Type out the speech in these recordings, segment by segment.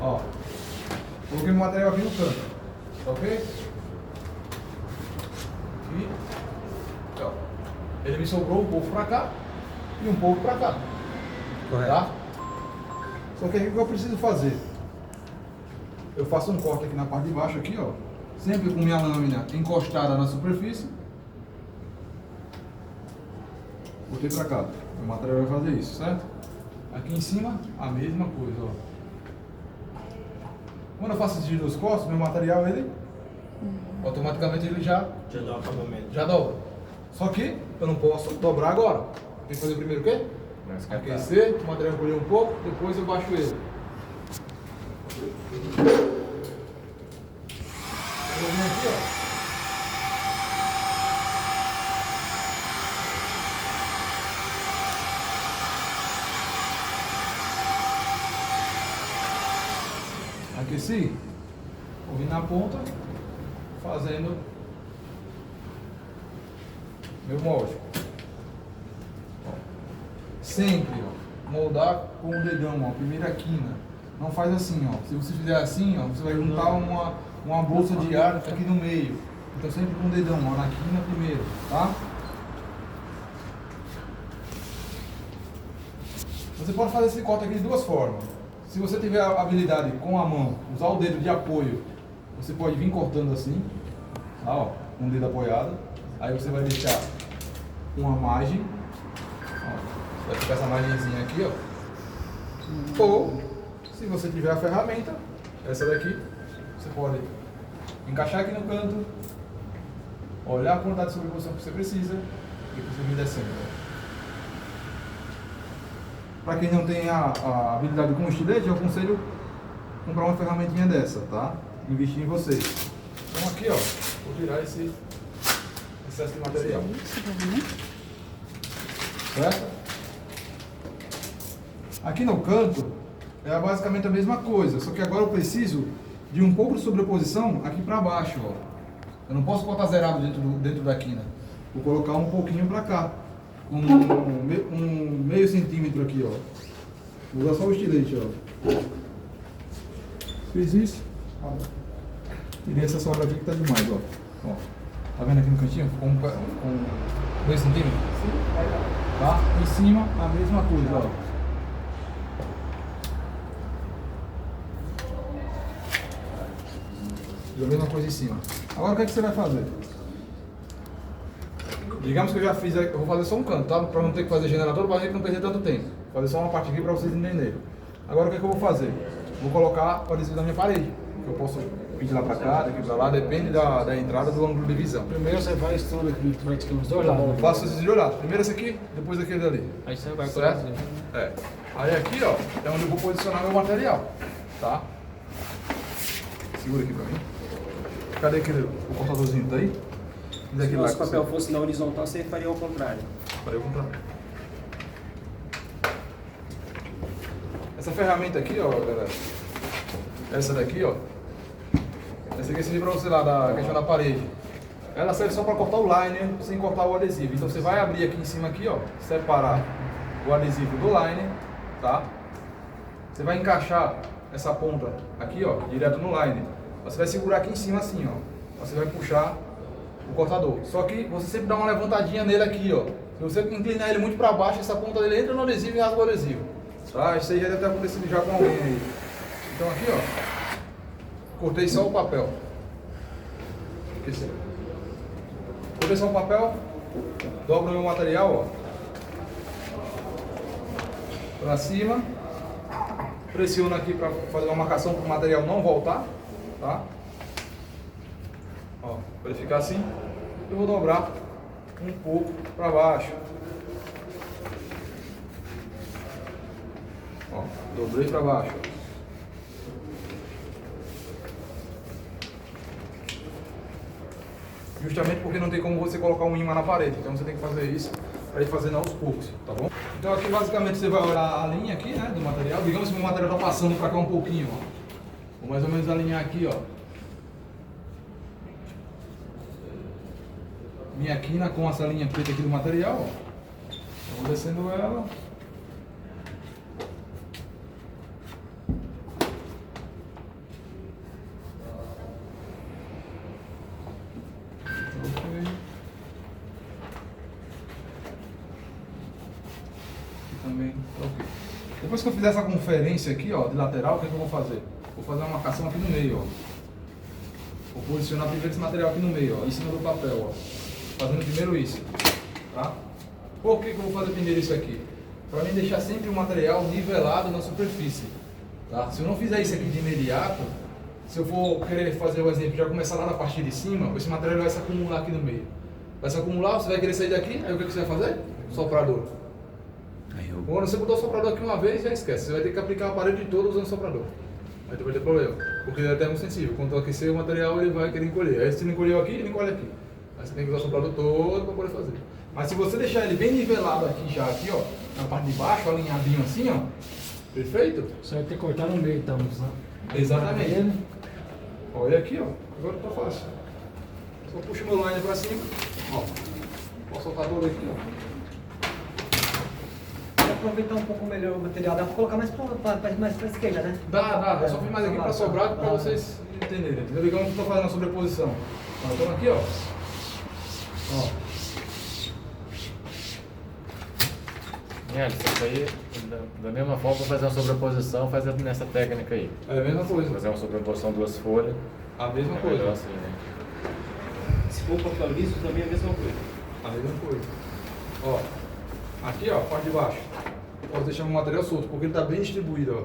Ó, coloquei meu material aqui no canto, tá ok? E, ó, ele me sobrou um pouco pra cá e um pouco pra cá. Correto. Tá? Só que o que eu preciso fazer? Eu faço um corte aqui na parte de baixo, aqui, ó. Sempre com minha lâmina encostada na superfície. Botei pra cá. O material vai fazer isso, certo? Aqui em cima, a mesma coisa, ó. Quando eu faço esses dois cortes, meu material, ele automaticamente ele já dá o acabamento. já dobra. Só que eu não posso dobrar agora. Tem que fazer primeiro o quê? Aquecer, o material encolher um pouco, depois eu baixo ele. Eu vou vir aqui, ó. Aqueci, vou vir na ponta, fazendo meu molde. Ó. Sempre, ó, moldar com o dedão, ó, primeira quina. Não faz assim, ó. Se você fizer assim, ó, você vai juntar uma bolsa de ar aqui no meio. Então sempre com o dedão, ó, na quina primeiro, tá? Você pode fazer esse corte aqui de duas formas. Se você tiver a habilidade com a mão, usar o dedo de apoio, você pode vir cortando assim, tá, ó, com o dedo apoiado. Aí você vai deixar uma margem, ó, vai ficar essa margenzinha aqui, ó. Ou, se você tiver a ferramenta, essa daqui, você pode encaixar aqui no canto, olhar a quantidade de sobreposição que você precisa e você vir descendo, ó. Para quem não tem a habilidade com estilete, eu aconselho comprar uma ferramentinha dessa, tá? Investir em vocês. Então aqui, ó, vou tirar esse excesso de material. Certo? Aqui no canto é basicamente a mesma coisa, só que agora eu preciso de um pouco de sobreposição aqui para baixo, ó. Eu não posso botar zerado dentro da quina. Vou colocar um pouquinho para cá. Um meio centímetro aqui, ó. Vou usar só o estilete, ó. Fiz isso. Tirei essa sobra aqui que tá demais, ó. Tá vendo aqui no cantinho? Com meio centímetro? Tá? Em cima, a mesma coisa, ó. E a mesma coisa em cima. Agora o que é que você vai fazer? Digamos que eu já fiz, eu vou fazer só um canto, tá? Para não ter que fazer generador, para a gente não perder tanto tempo. Vou fazer só uma parte aqui para vocês entenderem. Agora o que é que eu vou fazer? Vou colocar o adesivo na minha parede. Eu posso ir de lá para cá, daqui para lá, depende da entrada do ângulo de visão. Primeiro você faz tudo aqui, vai ter os dois lados. Faço esses de olhado. Primeiro esse aqui, depois aquele dali. Aí você vai Certo? colocar. É. Aí aqui, ó, é onde eu vou posicionar meu material. Tá? Segura aqui para mim. Cadê o cortadorzinho? Tá aí? Se o nosso papel fosse na horizontal, você faria ao contrário. Faria ao contrário. Essa ferramenta aqui, ó, galera. Essa daqui, ó. Essa aqui serve pra você lá, da questão da parede. Ela serve só para cortar o liner, sem cortar o adesivo. Então você vai abrir aqui em cima aqui, ó, separar o adesivo do liner, tá? Você vai encaixar essa ponta aqui, ó, direto no liner. Você vai segurar aqui em cima assim, ó. Você vai puxar o cortador. Só que você sempre dá uma levantadinha nele aqui, ó. Se você inclinar ele muito para baixo, essa ponta dele entra no adesivo e rasga o adesivo. Tá? Isso aí já deve ter acontecido já com alguém aí. Então aqui, ó. Cortei só o papel. Cortei só o papel. Dobro meu material, ó. Pra cima. Pressiono aqui para fazer uma marcação para o material não voltar. Tá? Ó, para ele ficar assim, eu vou dobrar um pouco para baixo. Ó, dobrei para baixo. Justamente porque não tem como você colocar um imã na parede, então você tem que fazer isso para ir fazendo aos poucos, tá bom? Então aqui basicamente você vai olhar a linha aqui, né, do material. Digamos que o material está passando para cá um pouquinho, ó. Vou mais ou menos alinhar aqui, ó. Minha quina com essa linha preta aqui do material, ó. Vou descendo ela. que eu fizer essa conferência aqui, ó, de lateral, o que, é que eu vou fazer? Vou fazer uma marcação aqui no meio, ó. Vou posicionar primeiro esse material aqui no meio, ó, em cima do papel, ó. Fazendo primeiro isso, tá? Por que eu vou fazer primeiro isso aqui? Para mim deixar sempre o material nivelado na superfície, tá? Se eu não fizer isso aqui de imediato, se eu for querer fazer o exemplo, já começar lá na parte de cima, esse material vai se acumular aqui no meio. Vai se acumular, você vai querer sair daqui, aí o que você vai fazer? Soprador. Quando você botou o soprador aqui uma vez, já esquece. Você vai ter que aplicar a parede toda usando o soprador. Aí tu vai ter problema, porque ele é termosensível. Quando tu aquecer o material, ele vai querer encolher. Aí se não encolheu aqui, ele encolhe aqui. Aí você tem que usar o soprador todo para poder fazer. Mas se você deixar ele bem nivelado aqui já, aqui ó, na parte de baixo, alinhadinho assim ó, perfeito? Você vai ter que cortar no meio então, né? Exatamente. Olha aqui ó, agora tá fácil. Só puxa o meu line para cima, ó. Posso soltar todo aqui ó. Aproveitar um pouco melhor o material, dá pra colocar mais pra esquerda, né? Dá, eu só fiz mais aqui para sobrar para vocês entenderem. Entendeu? Como eu estou fazendo a sobreposição. Ó, então aqui, ó. Isso aí, da mesma forma, para fazer uma sobreposição, faz nessa técnica aí. É a mesma coisa. Fazer uma sobreposição de duas folhas. A mesma É coisa. melhor assim, né? Se for papel liso, também é a mesma coisa. A mesma coisa. Ó, aqui ó, parte de baixo. Posso deixar o material solto, porque ele está bem distribuído, ó.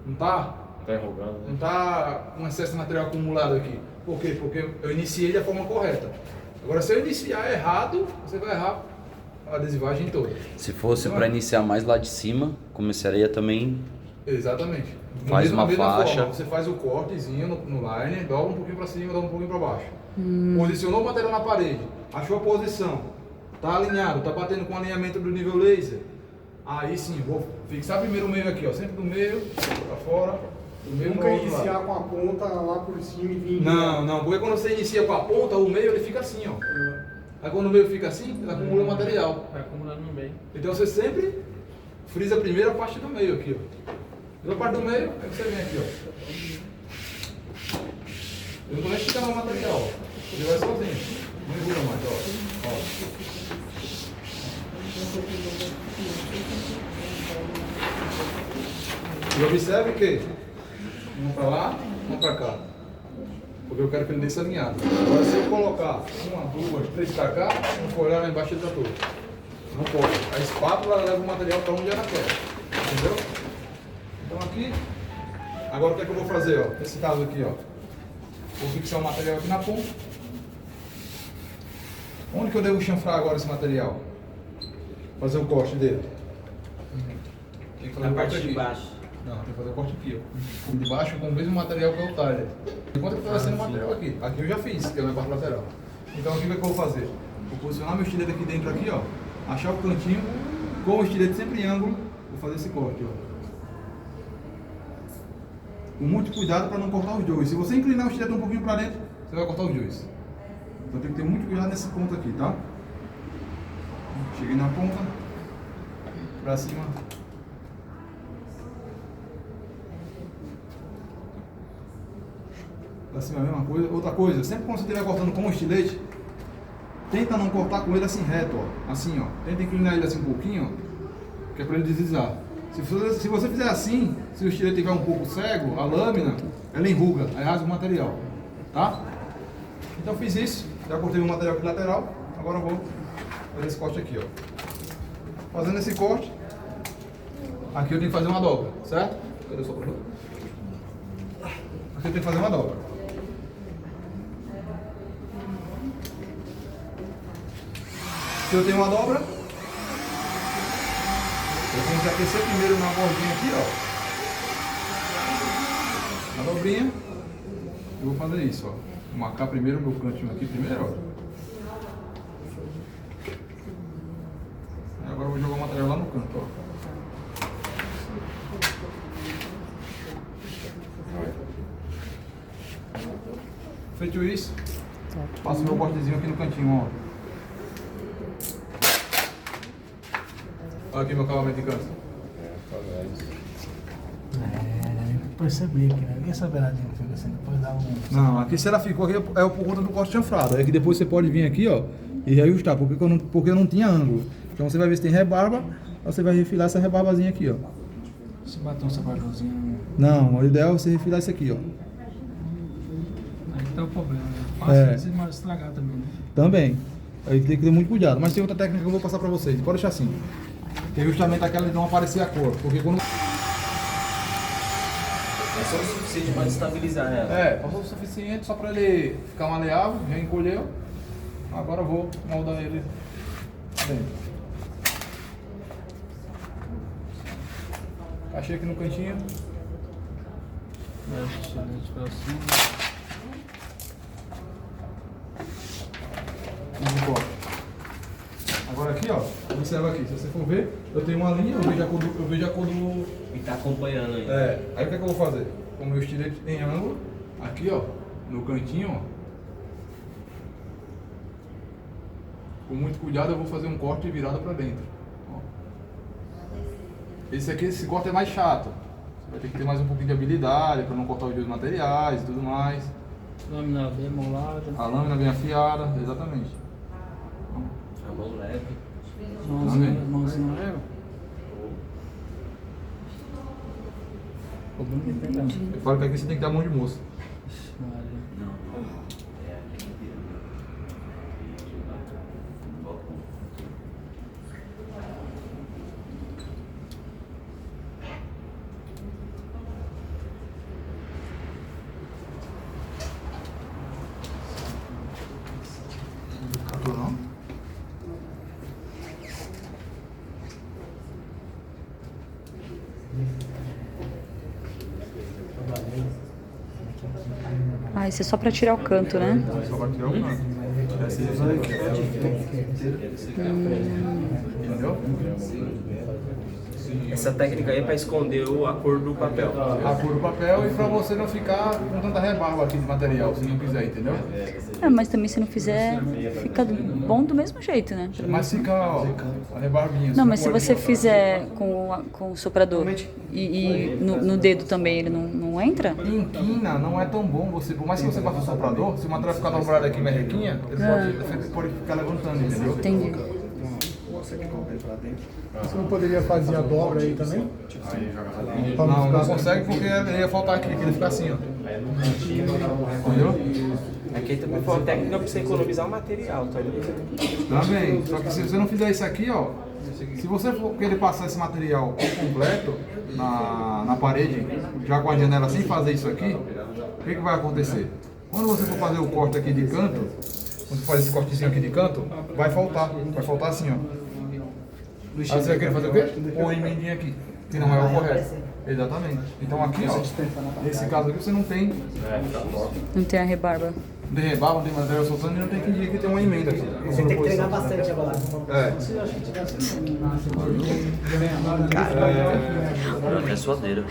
Não tá? Tá enrugando, né? Não tá um excesso de material acumulado aqui. Por quê? Porque eu iniciei da forma correta. Agora, se eu iniciar errado, você vai errar a adesivagem toda. Se fosse para iniciar mais lá de cima, começaria também. Exatamente. Faz Da uma mesma faixa. forma, você faz o cortezinho no liner, dobra um pouquinho para cima, dobra um pouquinho para baixo. Posicionou o material na parede, achou a posição, tá alinhado, tá batendo com o alinhamento do nível laser. Aí sim, vou fixar primeiro o meio aqui, ó, sempre do meio para fora, do meio Nunca pro outro iniciar lado. com a ponta lá por cima e vir. Não, porque quando você inicia com a ponta, o meio ele fica assim, ó. Aí quando o meio fica assim, ele acumula o material. Vai acumulando no meio. Então você sempre frisa primeiro a parte do meio aqui, ó. Pela parte do meio, aí você vem aqui, ó. Eu não vou nem ficar no material, ó. Ele vai sozinho. Não enrula mais, ó. E observe que um para lá, um para cá. Porque eu quero que ele desça alinhado. Agora se eu colocar uma, duas, três para cá, eu vou olhar lá embaixo e trator. Não pode. A espátula leva o material para onde ela quer. Entendeu? Então aqui, agora o que é que eu vou fazer? Ó? Nesse caso aqui, ó. Vou fixar o material aqui na ponta. Onde que eu devo chanfrar agora esse material? Fazer o corte dele. Tem que fazer Na o corte parte de aqui. baixo. Não, tem que fazer o corte aqui, ó. De baixo com o mesmo material que é o talher. Enquanto que está sendo o material aqui. Aqui eu já fiz, que é a minha parte lateral. Então aqui o que é que eu vou fazer? Vou posicionar meu estilete aqui dentro, aqui, ó. Achar o cantinho, com o estilete sempre em ângulo, vou fazer esse corte, ó. Com muito cuidado para não cortar os dois. Se você inclinar o estilete um pouquinho para dentro, você vai cortar os dois. Então tem que ter muito cuidado nesse ponto aqui, tá? Cheguei na ponta, para cima. Assim, a mesma coisa. Outra coisa, sempre quando você estiver cortando com o estilete, tenta não cortar com ele assim reto, ó. Assim, ó. Tenta inclinar ele assim um pouquinho, ó, que é para ele deslizar. Se você fizer assim, se o estilete estiver um pouco cego, a lâmina, ela enruga, aí rasga o material, tá? Então eu fiz isso, já cortei o material aqui lateral, agora eu vou fazer esse corte aqui, ó. Fazendo esse corte, aqui eu tenho que fazer uma dobra, certo? Cadê o soprador? Aqui eu tenho que fazer uma dobra. Se eu tenho uma dobra, eu tenho que aquecer primeiro na bordinha aqui, ó. Na dobrinha, eu vou fazer isso, ó. Vou marcar primeiro o meu cantinho aqui primeiro, ó. E agora eu vou jogar o material lá no canto, ó. Feito isso, passo meu cortezinho aqui no cantinho, ó. Olha aqui meu acabamento de canto. Percebi que né? E essa beiradinha que fica assim, depois dá um. Não, aqui se ela ficou aqui é por conta do corte chanfrado. Aí que depois você pode vir aqui, ó, e reajustar, porque eu não tinha ângulo. Então você vai ver se tem rebarba, aí você vai refilar essa rebarbazinha aqui, ó. Se bater um separadorzinho, Não, o ideal é você refilar isso aqui, ó. aí que tá o problema. Né? Fácil É. de se estragar também, né? Também. Aí tem que ter muito cuidado. Mas tem outra técnica que eu vou passar pra vocês. Pode deixar assim. Que é justamente aquela de não aparecer a cor. Porque quando... É só o suficiente para estabilizar ela. É, passou o suficiente só pra ele ficar maleável, já encolheu. Agora eu vou moldar ele dentro. Achei aqui no cantinho. Agora aqui, ó, observa aqui, se você for ver, eu tenho uma linha, eu vejo a cor do... E tá acompanhando aí. É, aí o que é que eu vou fazer? Como eu estirei em ângulo, aqui ó, no cantinho ó, com muito cuidado eu vou fazer um corte virado pra dentro. Ó. Esse corte é mais chato, você vai ter que ter mais um pouquinho de habilidade pra não cortar os dois materiais e tudo mais. Lâmina bem molada. A lâmina bem afiada, exatamente. A mão leve. Mãozinha leve. Ficou bonito, hein, cara? Eu falo que aqui você tem que dar mão de moça. Não? Ah, isso é só pra tirar o canto, né? Só vai tirar o canto. Entendeu? Essa técnica aí é para esconder a cor do papel. A cor do papel e pra você não ficar com tanta rebarba aqui de material, se não quiser, entendeu? É, mas também se não fizer, fica bom do mesmo jeito, né? Mas fica, ó, a rebarbinha. Não, mas se pode você botar. fizer com o soprador e no dedo também ele não entra? Em quina não é tão bom você, por mais que você faça o soprador, se o material ficar dobrado aqui merrequinha, ele pode ficar levantando, entendeu? Entendi. Você não poderia fazer a dobra aí também? Não, não consegue porque ia faltar aqui, que ele fica assim, ó. Entendeu? Aqui também foi uma técnica para você economizar o material, tá ligado? Também, só que se você não fizer isso aqui, ó, se você for querer passar esse material completo na parede, já com a janela sem fazer isso aqui, o que vai acontecer? Quando você for fazer o corte aqui de canto, quando você faz esse cortezinho aqui de canto, vai faltar assim, ó. Aí você vai querer fazer o quê? Ou emendinha aqui, que não é o correto. Exatamente. Então aqui, ó, nesse caso aqui você não tem Não tem a rebarba. de rebarba, não tem material soltando e não tem que indicar que tem uma emenda aqui. Você tem que treinar bastante agora. É. É suadeira.